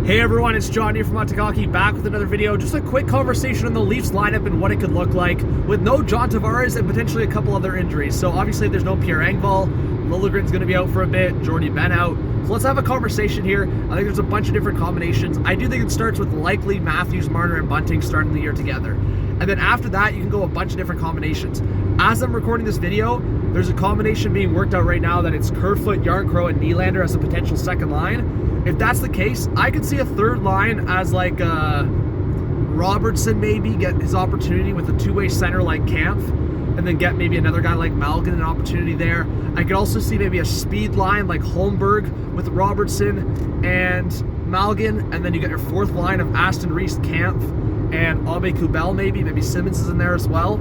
Hey everyone, it's John here from MCKAY, back with another video. Just a quick conversation on the Leafs lineup and what it could look like with no John Tavares and potentially a couple other injuries. So obviously there's no Pierre Engvall, Liljegren's going to be out for a bit, Jordy Ben out. So let's have a conversation here. I think there's a bunch of different combinations. I do think it starts with likely Matthews, Marner, and Bunting starting the year together. And then after that, you can go a bunch of different combinations. As I'm recording this video, there's a combination being worked out right now that it's Kerfoot, Yarncrow, and Nylander as a potential second line. If that's the case, I could see a third line as like Robertson maybe get his opportunity with a two-way center like Kampf, and then get maybe another guy like Malgin an opportunity there. I could also see maybe a speed line like Holmberg with Robertson and Malgin, and then you get your fourth line of Aston Reese, Kampf, and Aube-Kubel maybe Simmons is in there as well.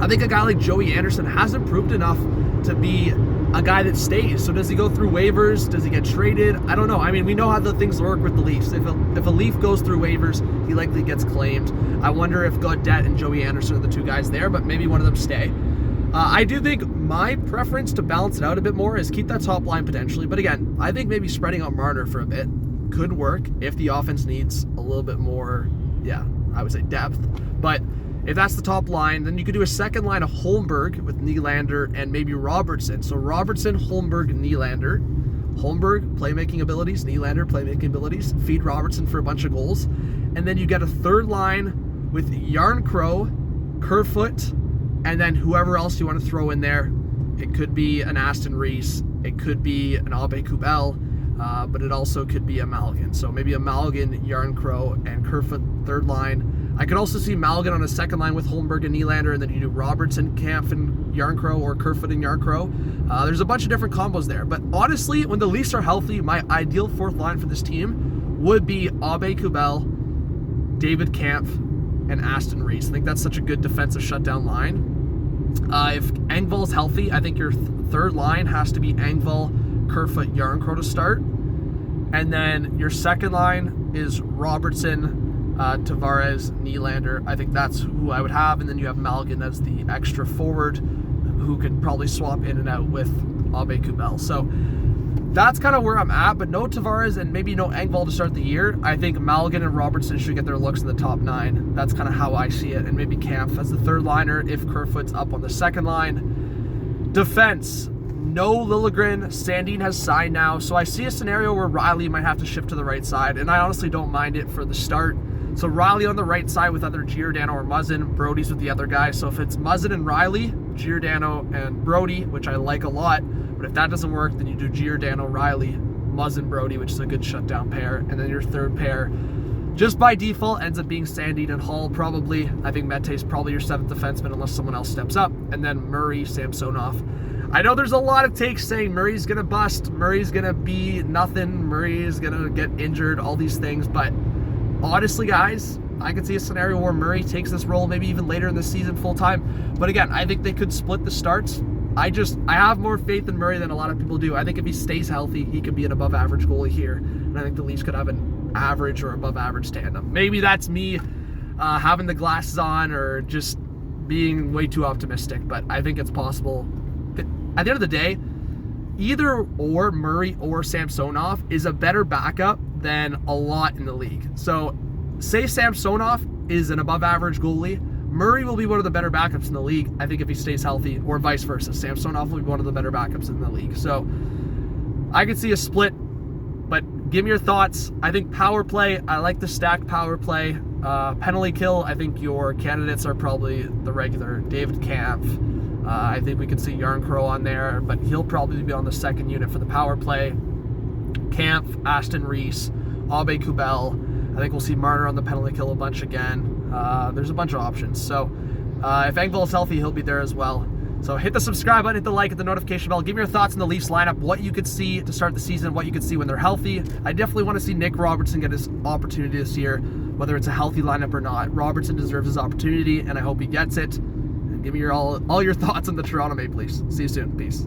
I think a guy like Joey Anderson hasn't proved enough to be a guy that stays. So does he go through waivers? Does he get traded? I don't know. I mean, we know how the things work with the Leafs. If a Leaf goes through waivers, he likely gets claimed. I wonder if Gaudette and Joey Anderson are the two guys there, but maybe one of them stay. I do think my preference to balance it out a bit more is keep that top line potentially. But again, I think maybe spreading out Marner for a bit could work if the offense needs a little bit more, I would say depth. But if that's the top line, then you could do a second line of Holmberg with Nylander and maybe Robertson. So Robertson, Holmberg, Nylander. Holmberg, playmaking abilities. Nylander, playmaking abilities. Feed Robertson for a bunch of goals. And then you get a third line with Yarncrow, Kerfoot, and then whoever else you want to throw in there. It could be an Aston Reese. It could be an Aube-Kubel. But it also could be a Malgin. So maybe a Malgin, Yarncrow, and Kerfoot third line. I could also see Malgin on a second line with Holmberg and Nylander, and then you do Robertson, Kampf, and Yarncrow, or Kerfoot and Yarncrow. There's a bunch of different combos there. But honestly, when the Leafs are healthy, my ideal fourth line for this team would be Aube-Kubel, David Kampf, and Aston Reese. I think that's such a good defensive shutdown line. If Engvall's healthy, I think your third line has to be Engvall, Kerfoot, Yarncrow to start. And then your second line is Robertson, Tavares, Nylander. I think that's who I would have. And then you have Malgin as the extra forward who could probably swap in and out with Aube-Kubel. So that's kind of where I'm at, but no Tavares and maybe no Engvall to start the year. I think Malgin and Robertson should get their looks in the top 9. That's kind of how I see it. And maybe Kampf as the third liner if Kerfoot's up on the second line. Defense. No Liljegren. Sandin has signed now. So I see a scenario where Riley might have to shift to the right side, and I honestly don't mind it for the start. So Riley on the right side with either Giordano or Muzzin. Brody's with the other guy. So if it's Muzzin and Riley, Giordano and Brody, which I like a lot, but if that doesn't work, then you do Giordano, Riley, Muzzin, Brody, which is a good shutdown pair. And then your third pair, just by default, ends up being Sandin and Hall probably. I think Mette's probably your 7th defenseman unless someone else steps up. And then Murray, Samsonov. I know there's a lot of takes saying Murray's going to bust, Murray's going to be nothing, Murray is going to get injured, all these things. But honestly, guys, I could see a scenario where Murray takes this role maybe even later in the season full time. But again, I think they could split the starts. I have more faith in Murray than a lot of people do. I think if he stays healthy, he could be an above average goalie here. And I think the Leafs could have an average or above average tandem. Maybe that's me having the glasses on or just being way too optimistic, but I think it's possible. At the end of the day, either or Murray or Samsonov is a better backup than a lot in the league. So say Samsonov is an above average goalie, Murray will be one of the better backups in the league, I think, if he stays healthy, or vice versa. Samsonov will be one of the better backups in the league. So I could see a split, but give me your thoughts. I think power play, I like the stacked power play. Penalty kill, I think your candidates are probably the regular David Kampf. I think we could see Yarncrow on there, but he'll probably be on the second unit for the power play. Kampf, Aston Reese, Aube-Kubel. I think we'll see Marner on the penalty kill a bunch again. There's a bunch of options. So if Engvall is healthy, he'll be there as well. So hit the subscribe button, hit the like, hit the notification bell. Give me your thoughts on the Leafs lineup, what you could see to start the season, what you could see when they're healthy. I definitely want to see Nick Robertson get his opportunity this year, whether it's a healthy lineup or not. Robertson deserves his opportunity, and I hope he gets it. Give me all your thoughts on the Toronto Maple Leafs. See you soon. Peace.